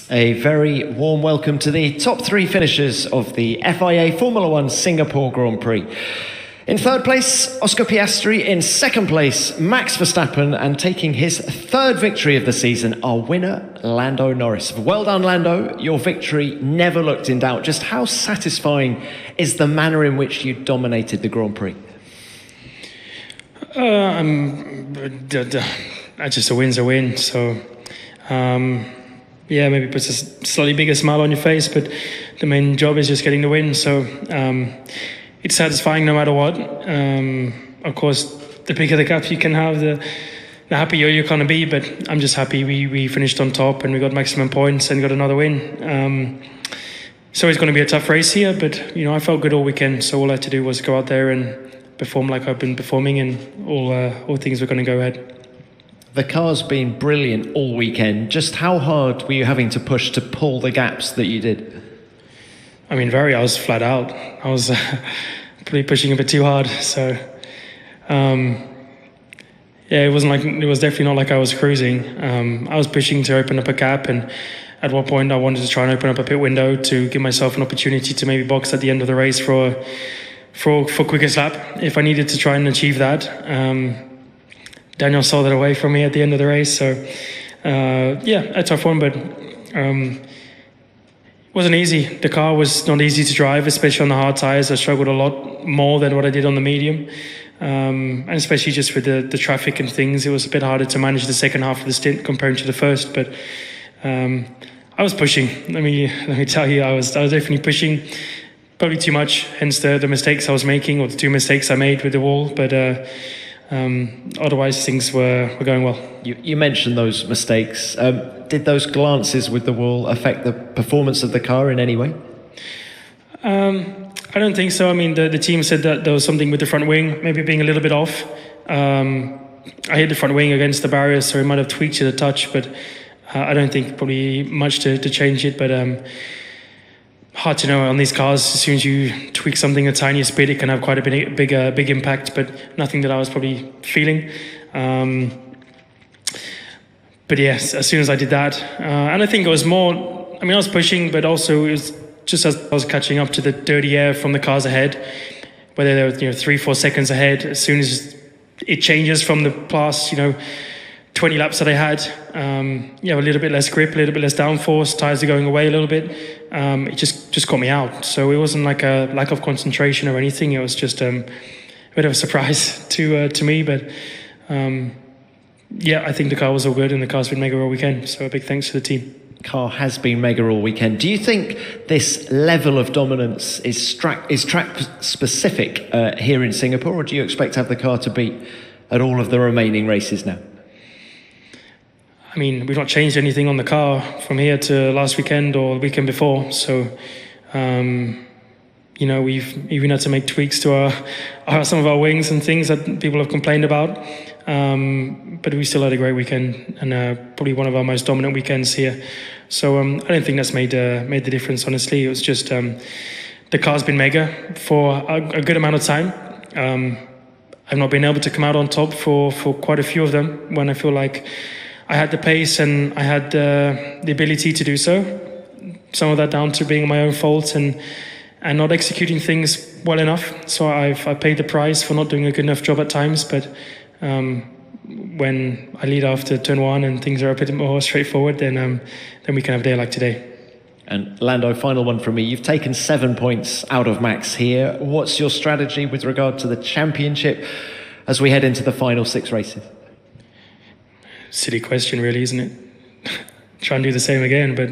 A very warm welcome to the top three finishers of the FIA Formula One Singapore Grand Prix. In third place, Oscar Piastri. In second place, Max Verstappen. And taking his third victory of the season, our winner, Lando Norris. Well done, Lando. Your victory never looked in doubt. Just how satisfying is the manner in which you dominated the Grand Prix? Just a win's a win. So, yeah, maybe puts a slightly bigger smile on your face, but the main job is just getting the win. So it's satisfying no matter what. Of course, the bigger the gap you can have, the happier you're going to be. But I'm just happy we finished on top and we got maximum points and got another win. So it's going to be a tough race here, but I felt good all weekend. So all I had to do was go out there and perform like I've been performing, and all things were going to go ahead. The car's been brilliant all weekend. Just how hard were you having to push to pull the gaps that you did? I was flat out. I was probably pushing a bit too hard. So, it was definitely not like I was cruising. I was pushing to open up a gap, and at one point I wanted to try and open up a pit window to give myself an opportunity to maybe box at the end of the race for quickest lap if I needed to try and achieve that. Daniel saw that away from me at the end of the race. So, a tough one, but it wasn't easy. The car was not easy to drive, especially on the hard tyres. I struggled a lot more than what I did on the medium. And especially just with the traffic and things, it was a bit harder to manage the second half of the stint compared to the first. But I was pushing. Let me tell you, I was definitely pushing. Probably too much, hence the mistakes I was making, or the two mistakes I made with the wall. But otherwise, things were going well. You mentioned those mistakes. Did those glances with the wall affect the performance of the car in any way? I don't think so. The team said that there was something with the front wing, maybe being a little bit off. I hit the front wing against the barrier, so it might have tweaked it a touch, but I don't think probably much to change it. But hard to know on these cars. As soon as you tweak something a tiniest bit, it can have quite a big impact, but nothing that I was probably feeling. But yes, as soon as I did that, and I think it was more, I was pushing, but also it was just as I was catching up to the dirty air from the cars ahead, whether they were 3-4 seconds ahead. As soon as it changes from the past 20 laps that I had, a little bit less grip, a little bit less downforce, tyres are going away a little bit. It just caught me out. So it wasn't like a lack of concentration or anything. It was just a bit of a surprise to me. But I think the car was all good, and the car's been mega all weekend. So a big thanks to the team. Car has been mega all weekend. Do you think this level of dominance is track specific here in Singapore, or do you expect to have the car to beat at all of the remaining races now? We've not changed anything on the car from here to last weekend or the weekend before. So, we've even had to make tweaks to some of our wings and things that people have complained about. But we still had a great weekend, and probably one of our most dominant weekends here. So I don't think that's made the difference, honestly. It was just the car's been mega for a good amount of time. I've not been able to come out on top for quite a few of them when I feel like I had the pace and I had the ability to do so. Some of that down to being my own fault and not executing things well enough. So I paid the price for not doing a good enough job at times. But when I lead after turn one and things are a bit more straightforward, then we can have a day like today. And Lando, final one from me. You've taken 7 points out of Max here. What's your strategy with regard to the championship as we head into the final 6 races? Silly question, really, isn't it? Try and do the same again, but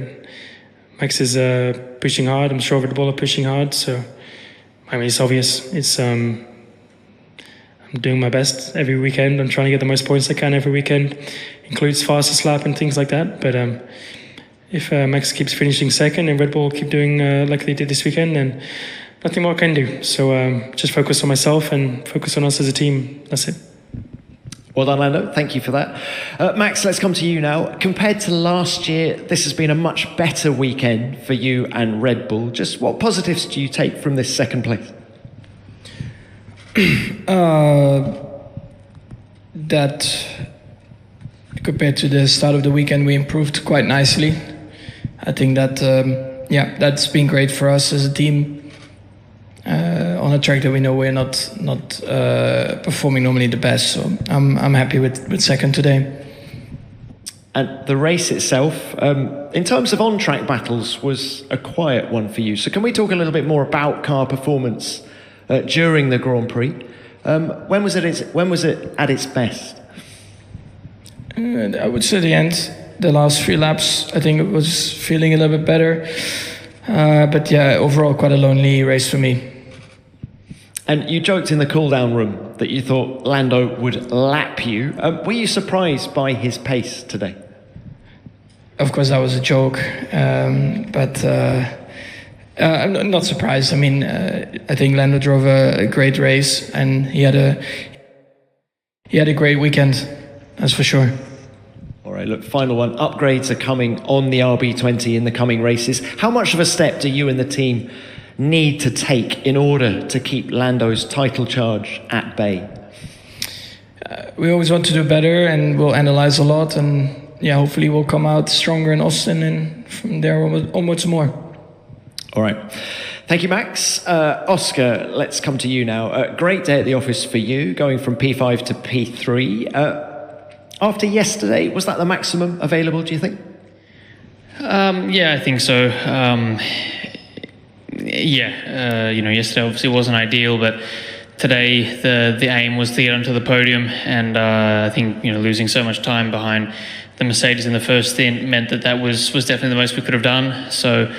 Max is pushing hard. I'm sure Red Bull are pushing hard, so it's obvious. It's I'm doing my best every weekend. I'm trying to get the most points I can every weekend, includes fastest lap and things like that. But if Max keeps finishing second and Red Bull keep doing like they did this weekend, then nothing more I can do. So just focus on myself and focus on us as a team. That's it. Well done, Lando. Thank you for that. Max, let's come to you now. Compared to last year, this has been a much better weekend for you and Red Bull. Just what positives do you take from this second place? That compared to the start of the weekend, we improved quite nicely. I think that that's been great for us as a team. On a track that we know we're not performing normally the best, so I'm happy with second today. And the race itself, in terms of on-track battles, was a quiet one for you. So can we talk a little bit more about car performance during the Grand Prix? When was it at its best? I would say the end, the last 3 laps. I think it was feeling a little bit better, but yeah, overall quite a lonely race for me. And you joked in the cool-down room that you thought Lando would lap you. Were you surprised by his pace today? Of course, that was a joke, but I'm not surprised. I mean, I think Lando drove a great race, and he had a great weekend, that's for sure. All right, look, final one. Upgrades are coming on the RB20 in the coming races. How much of a step do you and the team need to take in order to keep Lando's title charge at bay? We always want to do better, and we'll analyze a lot, and yeah, hopefully we'll come out stronger in Austin, and from there onwards more. All right. Thank you, Max. Oscar, let's come to you now. Great day at the office for you, going from P5 to P3. After yesterday, was that the maximum available, do you think? Yeah, I think so. Yesterday obviously wasn't ideal, but today the aim was to get onto the podium, and I think losing so much time behind the Mercedes in the first stint meant that was definitely the most we could have done. So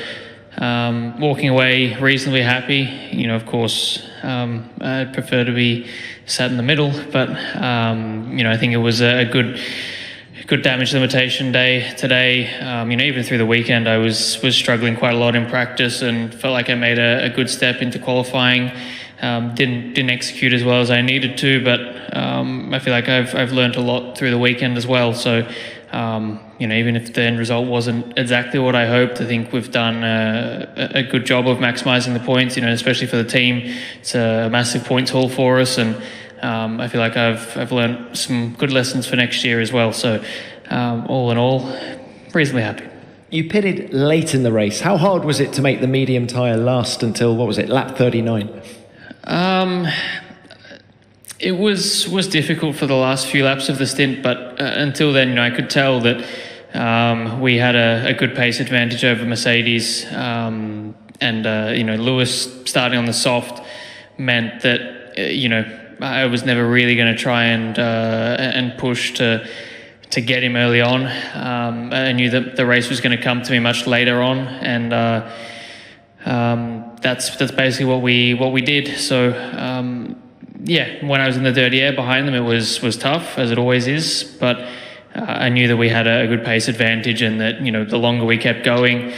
walking away reasonably happy. Of course, I'd prefer to be sat in the middle, but I think it was a good damage limitation day today. Even through the weekend, I was struggling quite a lot in practice, and felt like I made a good step into qualifying. Didn't execute as well as I needed to, but I feel like I've learned a lot through the weekend as well. So even if the end result wasn't exactly what I hoped, I think we've done a good job of maximising the points. Especially for the team, it's a massive points haul for us, and I feel like I've learned some good lessons for next year as well. So all in all, reasonably happy. You pitted late in the race. How hard was it to make the medium tyre last until, lap 39? It was difficult for the last few laps of the stint, but until then, I could tell that we had a good pace advantage over Mercedes, and Lewis starting on the soft meant that I was never really going to try and push to get him early on. I knew that the race was going to come to me much later on, and that's basically what we did. So when I was in the dirty air behind them, it was tough, as it always is, but I knew that we had a good pace advantage, and that the longer we kept going,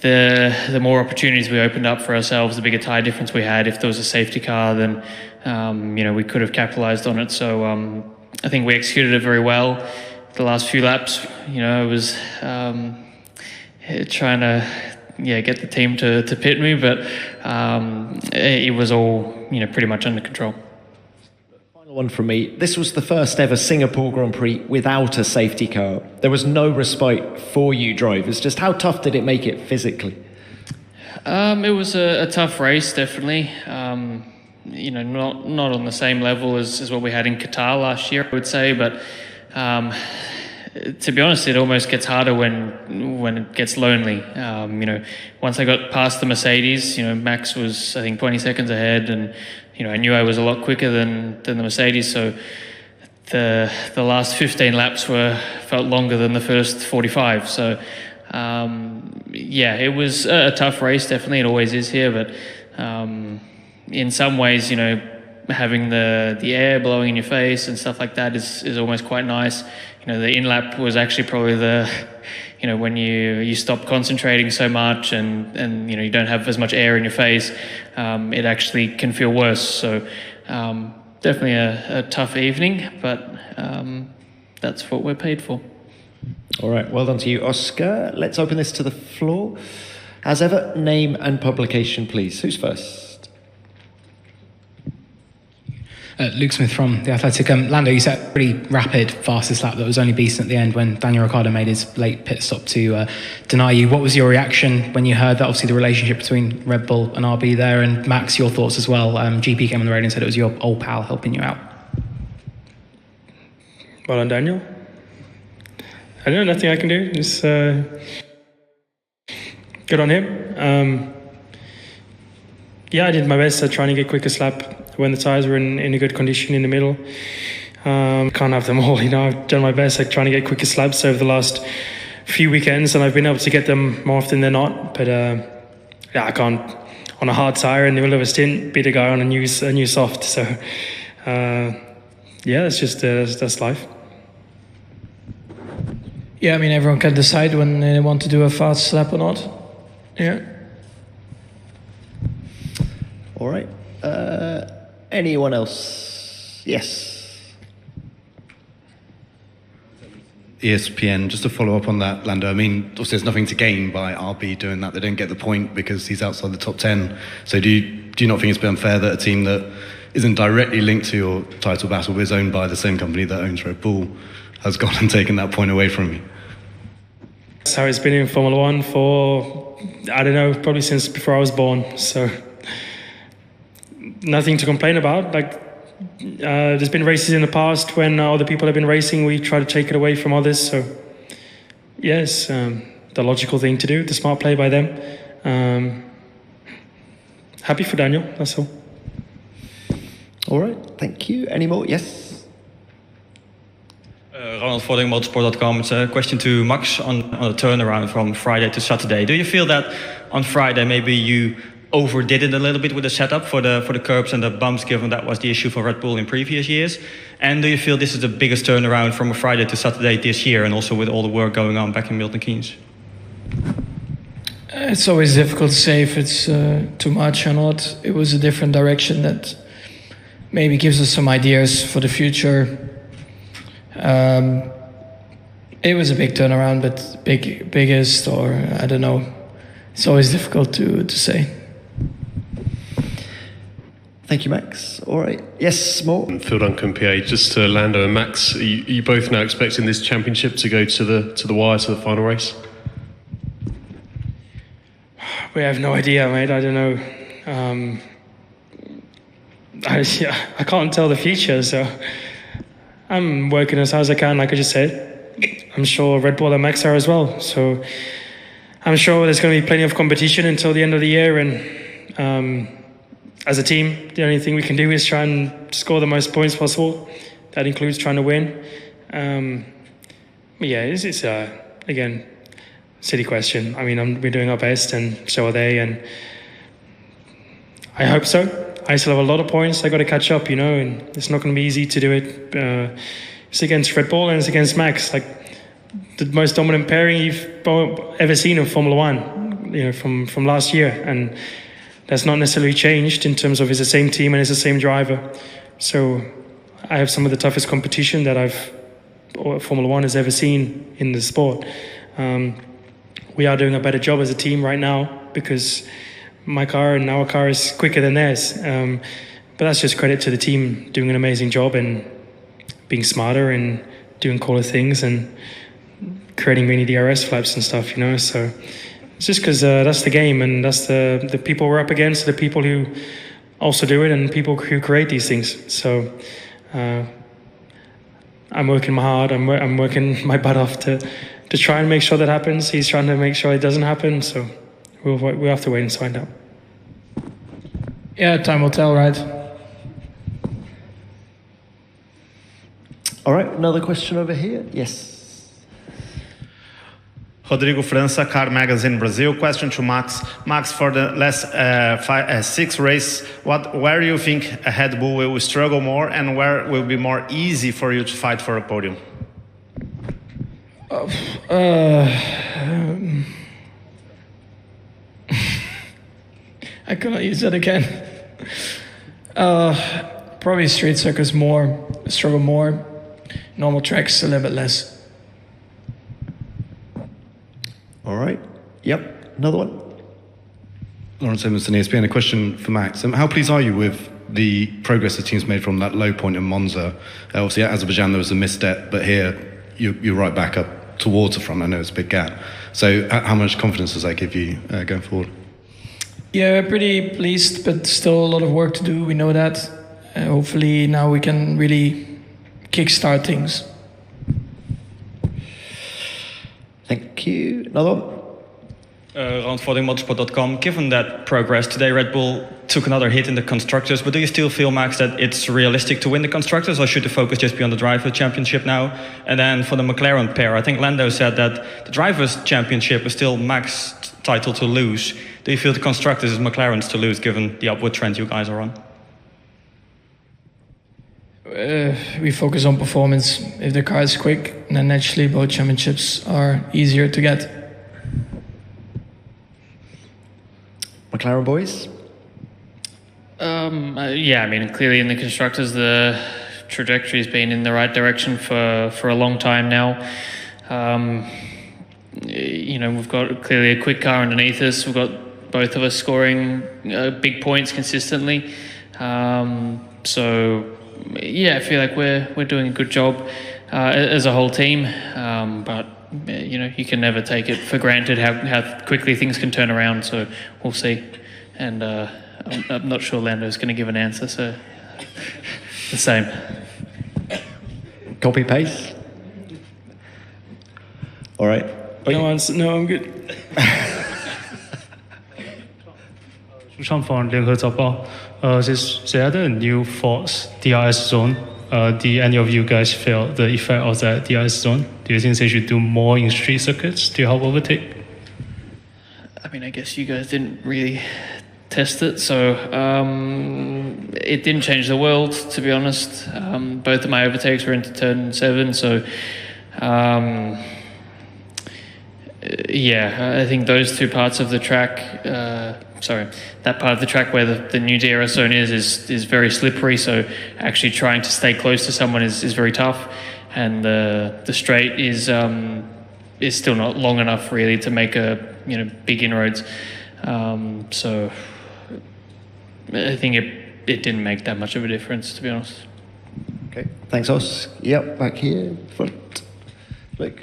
the more opportunities we opened up for ourselves, the bigger tyre difference we had. If there was a safety car, then we could have capitalised on it. So I think we executed it very well. The last few laps, I was trying to get the team to pit me, but it was all pretty much under control. Final one from me. This was the first ever Singapore Grand Prix without a safety car. There was no respite for you drivers. Just how tough did it make it physically? It was a tough race, definitely. Not on the same level as what we had in Qatar last year, I would say, but to be honest, it almost gets harder when it gets lonely. Once I got past the Mercedes, Max was, I think, 20 seconds ahead, and I knew I was a lot quicker than the Mercedes. So the last 15 laps felt longer than the first 45. So it was a tough race, definitely. It always is here, but in some ways, having the air blowing in your face and stuff like that is almost quite nice. The in-lap was actually probably when you stop concentrating so much and you don't have as much air in your face, it actually can feel worse. So definitely a tough evening, but that's what we're paid for. All right, well done to you, Oscar. Let's open this to the floor. As ever, name and publication, please. Who's first? Luke Smith from The Athletic. Lando, you set a pretty rapid, fastest lap that was only beaten at the end when Daniel Ricciardo made his late pit stop to deny you. What was your reaction when you heard that? Obviously, the relationship between Red Bull and RB there, and Max, your thoughts as well. GP came on the radio and said it was your old pal helping you out. Well done, Daniel. I don't know, nothing I can do. Just good on him. Yeah, I did my best at trying to get quickest lap when the tyres were in a good condition in the middle. Can't have them all, you know. I've done my best at trying to get quickest laps over the last few weekends, and I've been able to get them more often than not. But yeah, I can't, on a hard tyre in the middle of a stint, beat a guy on a new soft. So yeah, that's life. Yeah, I mean, everyone can decide when they want to do a fast lap or not. Yeah. All right. Anyone else? Yes. ESPN, just to follow up on that, Lando, I mean, obviously there's nothing to gain by RB doing that. They don't get the point because he's outside the top 10. So do you not think it's a bit unfair that a team that isn't directly linked to your title battle but is owned by the same company that owns Red Bull has gone and taken that point away from you? That's how it's been in Formula One for, I don't know, probably since before I was born. So nothing to complain about. Like, there's been races in the past when other people have been racing, we try to take it away from others. So yes, the logical thing to do, the smart play by them. Happy for Daniel, that's all. All right, thank you. Any more? Yes. Ronald Vording, motorsport.com. It's a question to Max on the turnaround from Friday to Saturday. Do you feel that on Friday maybe you overdid it a little bit with the setup for the curbs and the bumps, given that was the issue for Red Bull in previous years? And do you feel this is the biggest turnaround from a Friday to Saturday this year, and also with all the work going on back in Milton Keynes? It's always difficult to say if it's too much or not. It was a different direction that maybe gives us some ideas for the future. It was a big turnaround, but biggest, or I don't know. It's always difficult to say. Thank you, Max. All right. Yes, more. Phil Duncan, PA. Just to Lando and Max, are you both now expecting this championship to go to the wire, to the final race? We have no idea, mate. I don't know. I can't tell the future, so I'm working as hard as I can, like I just said. I'm sure Red Bull and Max are as well. So I'm sure there's going to be plenty of competition until the end of the year. And as a team, the only thing we can do is try and score the most points possible. That includes trying to win. But yeah, it's again, silly question. I mean, we're doing our best, and so are they. And I hope so. I still have a lot of points I got to catch up, you know, and it's not going to be easy to do it. It's against Red Bull and it's against Max, like the most dominant pairing you've ever seen in Formula One, you know, from last year. And that's not necessarily changed in terms of it's the same team and it's the same driver. So I have some of the toughest competition that Formula One has ever seen in the sport. We are doing a better job as a team right now because my car and our car is quicker than theirs. But that's just credit to the team doing an amazing job and being smarter and doing cooler things and creating mini DRS flaps and stuff, you know. So it's just because that's the game, and that's the people we're up against, the people who also do it and people who create these things. So I'm working hard. I'm working my butt off to try and make sure that happens. He's trying to make sure it doesn't happen. So we'll have to wait and find out. Yeah, time will tell, right? All right, another question over here. Yes. Rodrigo França, Car Magazine Brazil. Question to Max. Max, for the last 6 races, where do you think a Red Bull will struggle more, and where will be more easy for you to fight for a podium? I cannot use that again. Probably street circuits struggle more. Normal tracks a little bit less. All right. Yep. Another one. Lawrence Emerson, ESPN. A question for Max. How pleased are you with the progress the team's made from that low point in Monza. Obviously, at Azerbaijan there was a misstep, but here you're right back up towards the front. I know it's a big gap. So how much confidence does that give you going forward? Yeah, pretty pleased, but still a lot of work to do. We know that. Hopefully now we can really kickstart things. Thank you. Another one? Ronald Vodding, motorsport.com. Given that progress, today Red Bull took another hit in the Constructors, but do you still feel, Max, that it's realistic to win the Constructors, or should the focus just be on the Driver Championship now? And then for the McLaren pair, I think Lando said that the Drivers Championship is still Max's title to lose. Do you feel the Constructors is McLaren's to lose, given the upward trend you guys are on? We focus on performance. If the car is quick, then naturally both championships are easier to get. McLaren boys? Yeah, I mean, clearly in the Constructors, the trajectory has been in the right direction for a long time now. We've got clearly a quick car underneath us. We've got both of us scoring big points consistently. So, yeah, I feel like we're doing a good job as a whole team. But you can never take it for granted how quickly things can turn around. So we'll see. And I'm not sure Lando's going to give an answer. So the same. Copy paste. All right. No answer. No, I'm good. 上访联合早报. Since they added a new force DRS zone, do any of you guys feel the effect of that DRS zone? Do you think they should do more in street circuits to help overtake? I mean, I guess you guys didn't really test it, so it didn't change the world, to be honest. Both of my overtakes were into turn 7, so yeah, I think those two parts of the track, that part of the track where the new DRS zone is very slippery, so actually trying to stay close to someone is very tough, and the straight is still not long enough really to make big inroads. So I think it didn't make that much of a difference, to be honest. Okay, thanks, Os. Yep, back here, front. Luke.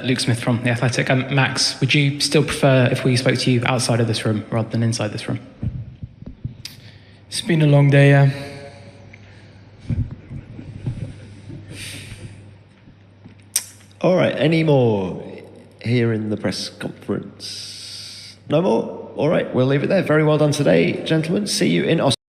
Luke Smith from The Athletic. Max, would you still prefer if we spoke to you outside of this room rather than inside this room? It's been a long day, yeah. All right, any more here in the press conference? No more? All right, we'll leave it there. Very well done today, gentlemen. See you in Oslo.